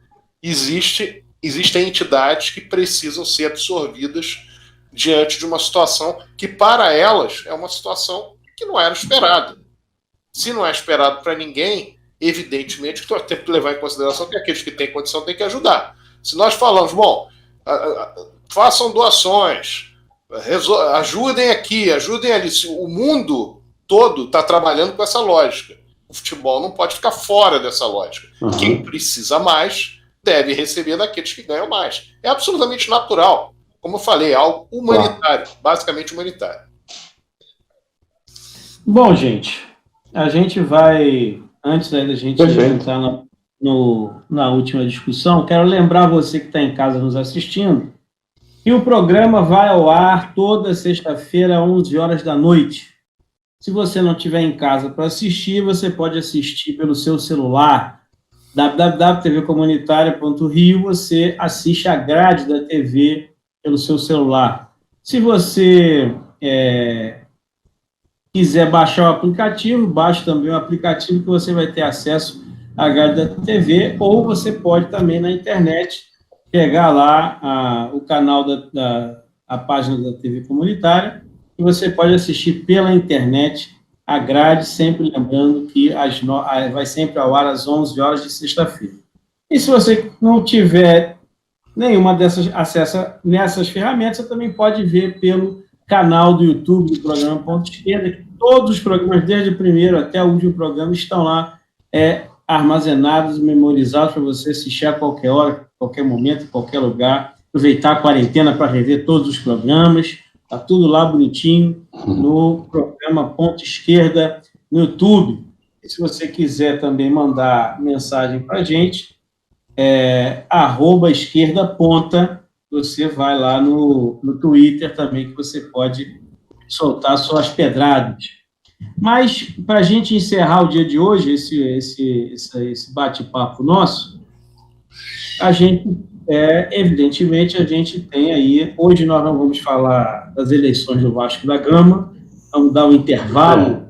existem entidades que precisam ser absorvidas diante de uma situação que, para elas, é uma situação que não era esperada. Se não é esperado para ninguém, evidentemente que tem que levar em consideração que aqueles que têm condição têm que ajudar. Se nós falamos, bom, façam doações, ajudem aqui, ajudem ali, se o mundo todo está trabalhando com essa lógica. O futebol não pode ficar fora dessa lógica. Uhum. Quem precisa mais deve receber daqueles que ganham mais. É absolutamente natural. Como eu falei, é algo humanitário, basicamente humanitário. Bom, gente, a gente vai, antes da gente entrar na última discussão, quero lembrar você que está em casa nos assistindo que o programa vai ao ar toda sexta-feira, às 11 horas da noite. Se você não estiver em casa para assistir, você pode assistir pelo seu celular, www.tvcomunitaria.rio, você assiste a grade da TV pelo seu celular. Se você quiser baixar o aplicativo, baixe também o aplicativo que você vai ter acesso à grade da TV, ou você pode também na internet pegar lá o canal a página da TV Comunitária, e você pode assistir pela internet a grade, sempre lembrando que vai sempre ao ar às 11 horas de sexta-feira. E se você não tiver nenhuma dessas acesso nessas ferramentas, você também pode ver pelo canal do YouTube do programa Ponto Esquerda, que todos os programas, desde o primeiro até o último programa, estão lá armazenados, memorizados para você assistir a qualquer hora, qualquer momento, em qualquer lugar, aproveitar a quarentena para rever todos os programas. Está tudo lá bonitinho no programa Ponto Esquerda no YouTube. E se você quiser também mandar mensagem para a gente, @esquerdaponta, você vai lá no Twitter também, que você pode soltar suas pedradas. Mas, para a gente encerrar o dia de hoje, esse bate-papo nosso, a gente... evidentemente, a gente tem aí... Hoje nós não vamos falar das eleições do Vasco da Gama, vamos dar um intervalo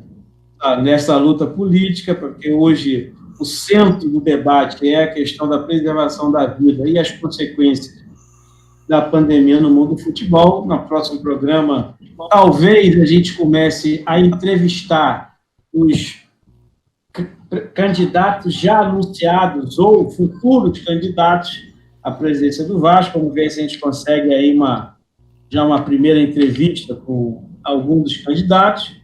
nessa luta política, porque hoje o centro do debate é a questão da preservação da vida e as consequências da pandemia no mundo do futebol. No próximo programa, talvez a gente comece a entrevistar os candidatos já anunciados ou futuros candidatos à presidência do Vasco. Vamos ver se a gente consegue aí uma primeira entrevista com algum dos candidatos.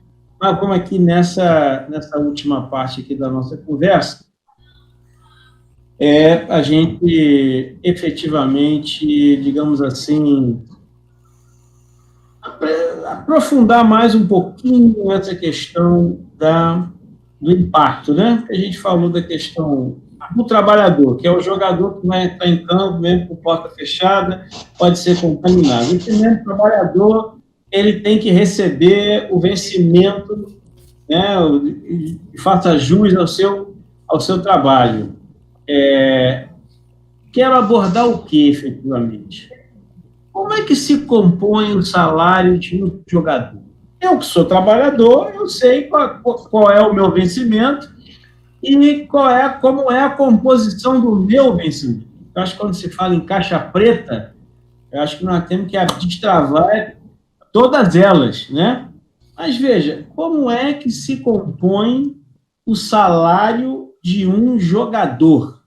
Mas vamos aqui nessa última parte aqui da nossa conversa, a gente efetivamente, digamos assim, aprofundar mais um pouquinho essa questão do impacto, né? A gente falou da questão do trabalhador, que é o jogador que vai entrar em campo, mesmo com porta fechada, pode ser contaminado. Esse mesmo trabalhador, ele tem que receber o vencimento, né, e faça jus ao seu trabalho. Quero abordar o que, efetivamente? Como é que se compõe o salário de um jogador? Eu, que sou trabalhador, eu sei qual é o meu vencimento e como é a composição do meu vencimento. Eu acho que quando se fala em caixa preta, eu acho que nós temos que destravar todas elas, né? Mas veja, como é que se compõe o salário de um jogador,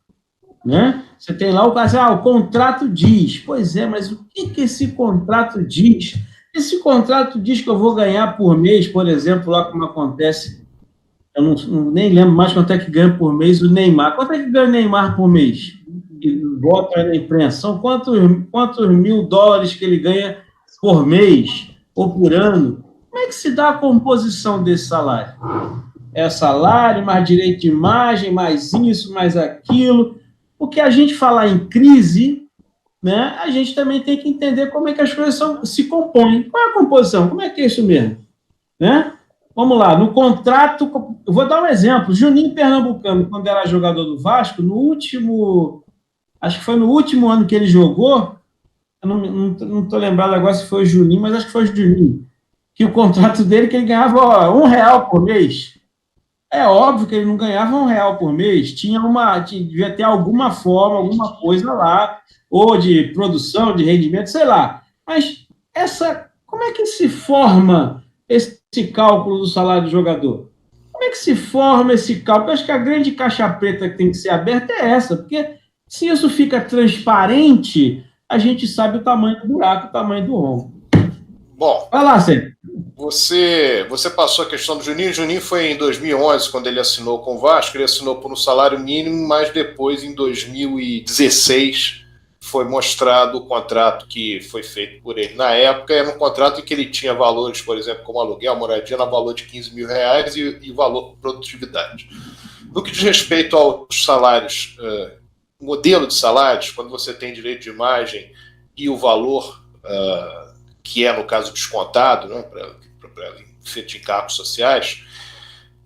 né? Você tem lá o contrato diz. Pois é, mas o que esse contrato diz? Esse contrato diz que eu vou ganhar por mês, por exemplo, lá como acontece, eu nem lembro mais quanto é que ganha por mês o Neymar. Quanto é que ganha o Neymar por mês? Ele bota na imprensa. São quantos mil dólares que ele ganha por mês ou por ano? Como é que se dá a composição desse salário? é salário, mais direito de imagem, mais isso, mais aquilo. Porque a gente falar em crise, né, a gente também tem que entender como é que as coisas se compõem. Qual é a composição? Como é que é isso mesmo? Né? Vamos lá, no contrato, eu vou dar um exemplo. Juninho Pernambucano, quando era jogador do Vasco, no último, acho que foi no último ano que ele jogou, eu não estou lembrado agora se foi o Juninho, mas acho que foi o Juninho, que o contrato dele, que ele ganhava R$ 1 por mês. É óbvio que ele não ganhava R$ 1 por mês, devia ter alguma forma, alguma coisa lá, ou de produção, de rendimento, sei lá. Mas como é que se forma esse cálculo do salário do jogador? Como é que se forma esse cálculo? Eu acho que a grande caixa preta que tem que ser aberta é essa, porque se isso fica transparente, a gente sabe o tamanho do buraco, o tamanho do rombo. Bom, vai lá, Sérgio. Você passou a questão do Juninho. Juninho foi em 2011, quando ele assinou com o Vasco, ele assinou por um salário mínimo, mas depois, em 2016, foi mostrado o contrato que foi feito por ele. Na época, era um contrato em que ele tinha valores, por exemplo, como aluguel, moradia, no valor de R$15 mil e valor por produtividade. No que diz respeito aos salários, modelo de salários, quando você tem direito de imagem e o valor, que é, no caso, descontado, né, para efeito de encargos sociais,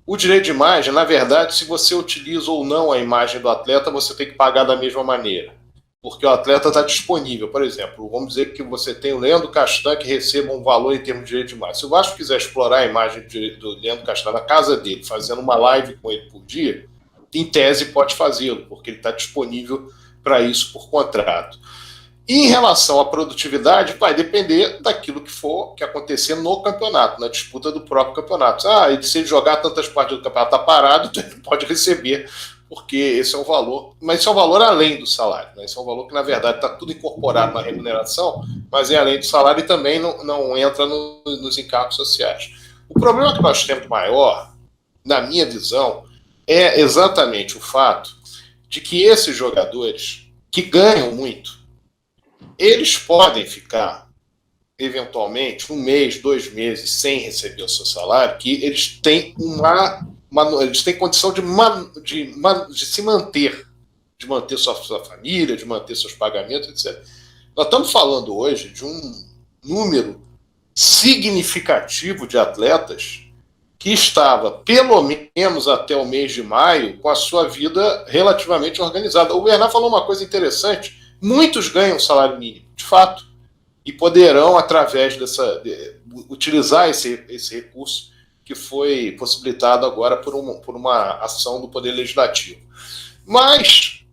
o direito de imagem, na verdade, se você utiliza ou não a imagem do atleta, você tem que pagar da mesma maneira, porque o atleta está disponível. Por exemplo, vamos dizer que você tem o Leandro Castan que receba um valor em termos de direito de imagem. Se o Vasco quiser explorar a imagem do Leandro Castan na casa dele, fazendo uma live com ele por dia, em tese pode fazê-lo, porque ele está disponível para isso por contrato. E em relação à produtividade, vai depender daquilo que acontecer no campeonato, na disputa do próprio campeonato. Se ele jogar tantas partidas do campeonato está parado, então ele pode receber, porque esse é um valor, mas esse é um valor além do salário, né? Esse é um valor que, na verdade, está tudo incorporado na remuneração, mas é além do salário e também não entra nos encargos sociais. O problema que nós temos maior, na minha visão, é exatamente o fato de que esses jogadores que ganham muito, eles podem ficar, eventualmente, 1 mês, 2 meses sem receber o seu salário, que eles têm eles têm condição de se manter, de manter sua família, de manter seus pagamentos, etc. Nós estamos falando hoje de um número significativo de atletas que estava, pelo menos até o mês de maio, com a sua vida relativamente organizada. O Bernard falou uma coisa interessante: muitos ganham salário mínimo, de fato, e poderão, através utilizar esse recurso que foi possibilitado agora por uma ação do Poder Legislativo. Mas,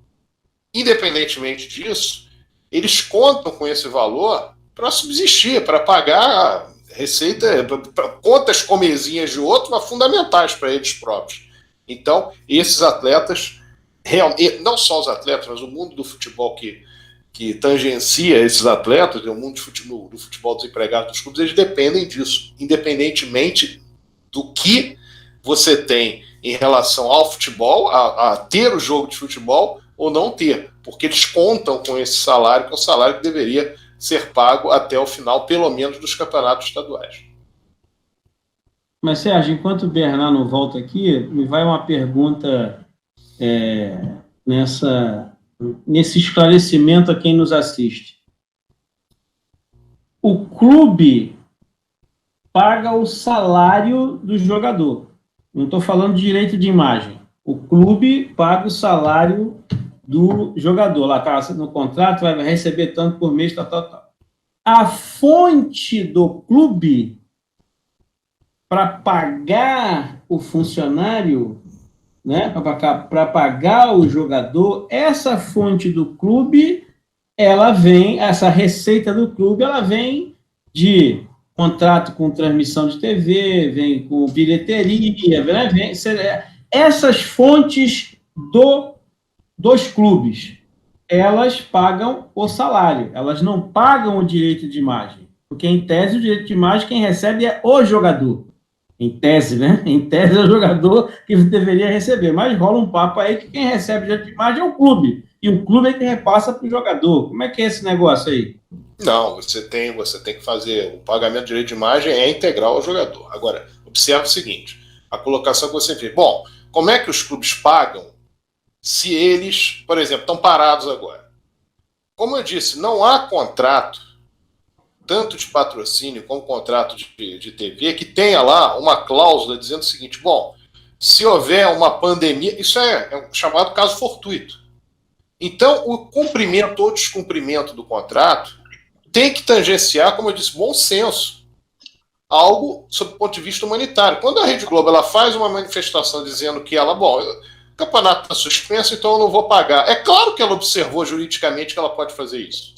independentemente disso, eles contam com esse valor para subsistir, para pagar receita, contas comezinhas de outro, mas fundamentais para eles próprios. Então, esses atletas, não só os atletas, mas o mundo do futebol que tangencia esses atletas, o mundo do futebol dos empregados dos clubes, eles dependem disso, independentemente do que você tem em relação ao futebol, a ter o jogo de futebol ou não ter, porque eles contam com esse salário, que é o salário que deveria ser pago até o final, pelo menos, dos campeonatos estaduais. Mas, Sérgio, enquanto o Bernard não volta aqui, me vai uma pergunta nesse esclarecimento a quem nos assiste. O clube paga o salário do jogador. Não estou falando de direito de imagem. O clube paga o salário do jogador. Lá está no contrato, vai receber tanto por mês, tal. A fonte do clube para pagar o funcionário, né, para pagar o jogador, essa fonte do clube, essa receita do clube, ela vem de contrato com transmissão de TV, vem com bilheteria, essas fontes dos clubes, elas pagam o salário, elas não pagam o direito de imagem, porque, em tese, o direito de imagem quem recebe é o jogador. Em tese, né? Em tese é o jogador que deveria receber, mas rola um papo aí que quem recebe o direito de imagem é o clube, e o clube é que repassa para o jogador. Como é que é esse negócio aí? Não, você tem que fazer o pagamento de direito de imagem é integral ao jogador. Agora, observe o seguinte: a colocação que você fez. Bom, como é que os clubes pagam se eles, por exemplo, estão parados agora? Como eu disse, não há contrato, tanto de patrocínio como contrato de TV, que tenha lá uma cláusula dizendo o seguinte: bom, se houver uma pandemia, isso é um chamado caso fortuito. Então, o cumprimento ou descumprimento do contrato tem que tangenciar, como eu disse, bom senso. Algo sob o ponto de vista humanitário. Quando a Rede Globo ela faz uma manifestação dizendo que ela, bom, o campeonato está suspenso, então eu não vou pagar. É claro que ela observou juridicamente que ela pode fazer isso.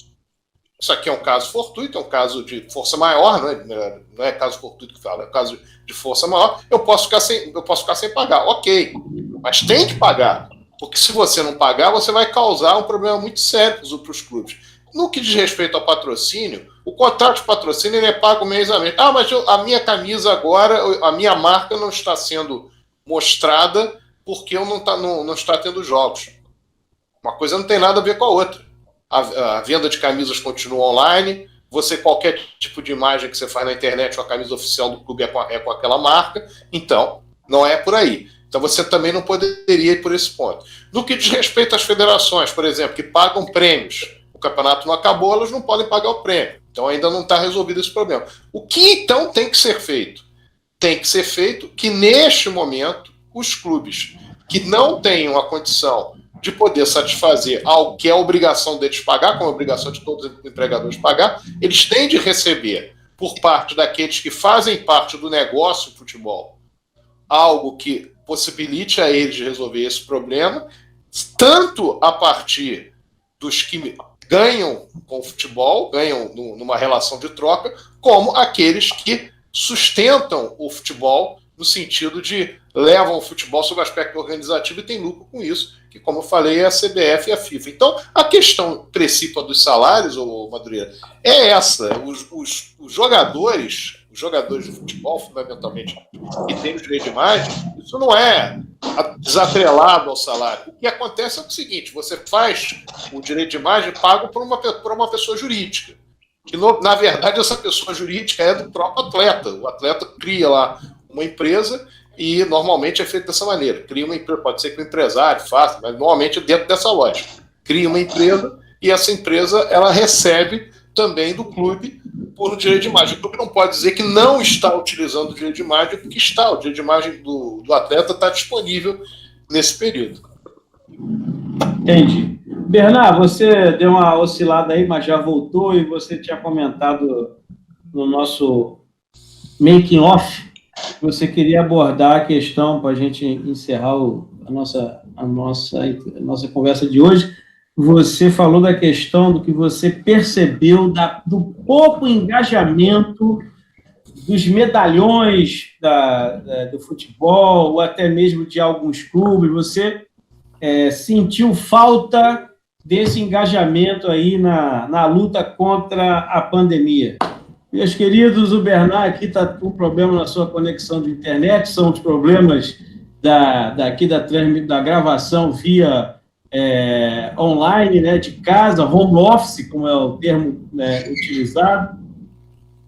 Isso aqui é um caso fortuito, é um caso de força maior, não é caso fortuito que fala, é um caso de força maior, eu posso ficar sem pagar. Ok, mas tem que pagar, porque se você não pagar, você vai causar um problema muito sério para os clubes. No que diz respeito ao patrocínio, o contrato de patrocínio ele é pago mês a mês. Ah, mas a minha camisa agora, a minha marca não está sendo mostrada porque eu não está tendo jogos. Uma coisa não tem nada a ver com a outra. A venda de camisas continua online, qualquer tipo de imagem que você faz na internet, a camisa oficial do clube é com aquela marca, então não é por aí. Então você também não poderia ir por esse ponto. No que diz respeito às federações, por exemplo, que pagam prêmios, o campeonato não acabou, elas não podem pagar o prêmio. Então ainda não está resolvido esse problema. O que então tem que ser feito? Tem que ser feito que neste momento os clubes que não tenham a condição de poder satisfazer algo que é a obrigação deles pagar, como a obrigação de todos os empregadores pagar, eles têm de receber, por parte daqueles que fazem parte do negócio futebol, algo que possibilite a eles resolver esse problema, tanto a partir dos que ganham com o futebol, ganham numa relação de troca, como aqueles que sustentam o futebol no sentido de levam o futebol sob o aspecto organizativo e tem lucro com isso, que, como eu falei, é a CBF e a FIFA. Então, a questão principal dos salários, Madureira, é essa. Os jogadores de futebol, fundamentalmente, que têm o direito de imagem, isso não é desatrelado ao salário. O que acontece é o seguinte: você faz o direito de imagem pago por uma pessoa jurídica. Que, na verdade, essa pessoa jurídica é do próprio atleta. O atleta cria lá uma empresa e normalmente é feito dessa maneira. Cria uma empresa, pode ser que o empresário faça, mas normalmente é dentro dessa lógica. Cria uma empresa e essa empresa ela recebe também do clube por direito de imagem. O clube não pode dizer que não está utilizando o direito de imagem, porque está. O direito de imagem do atleta está disponível nesse período. Entendi. Bernard, você deu uma oscilada aí, mas já voltou, e você tinha comentado no nosso making off que você queria abordar a questão para a gente encerrar a nossa conversa de hoje. Você falou da questão do que você percebeu do pouco engajamento dos medalhões do futebol, ou até mesmo de alguns clubes. Você sentiu falta desse engajamento aí na luta contra a pandemia. Meus queridos, o Bernard aqui está com problema na sua conexão de internet, são os problemas da gravação via online, né, de casa, home office, como é o termo utilizado.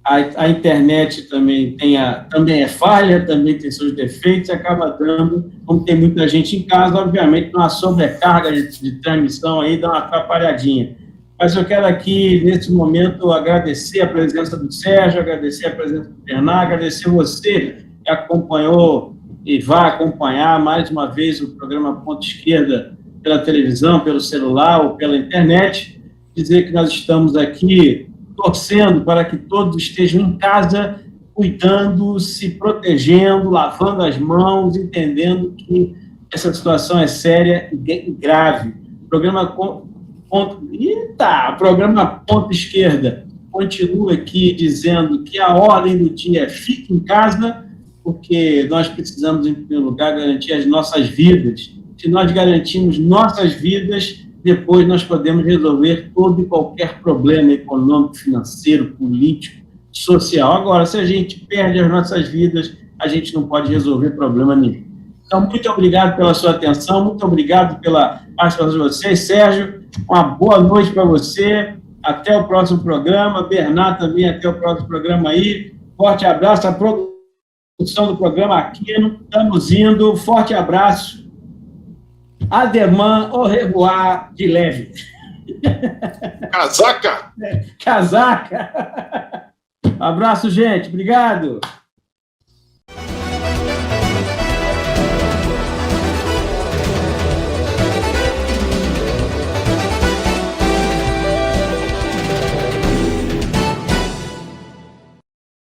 A internet também é falha, também tem seus defeitos, e acaba dando, como tem muita gente em casa, obviamente, uma sobrecarga de transmissão aí, dá uma atrapalhadinha. Mas eu quero aqui, nesse momento, agradecer a presença do Sérgio, agradecer a presença do Bernard, agradecer você que acompanhou e vai acompanhar mais uma vez o programa Ponta Esquerda pela televisão, pelo celular ou pela internet. Dizer que nós estamos aqui torcendo para que todos estejam em casa, cuidando, se protegendo, lavando as mãos, entendendo que essa situação é séria e grave. O programa Ponta Esquerda continua aqui dizendo que a ordem do dia é fique em casa, porque nós precisamos, em primeiro lugar, garantir as nossas vidas. Se nós garantirmos nossas vidas, depois nós podemos resolver todo e qualquer problema econômico, financeiro, político, social. Agora, se a gente perde as nossas vidas, a gente não pode resolver problema nenhum. Então, muito obrigado pela sua atenção, muito obrigado pela participação de vocês. Sérgio, uma boa noite para você, até o próximo programa. Bernard também, até o próximo programa aí. Forte abraço, a produção produção do programa Aquino. Estamos indo. Forte abraço. Ademã, au revoir, de leve. Casaca! Casaca! Abraço, gente. Obrigado.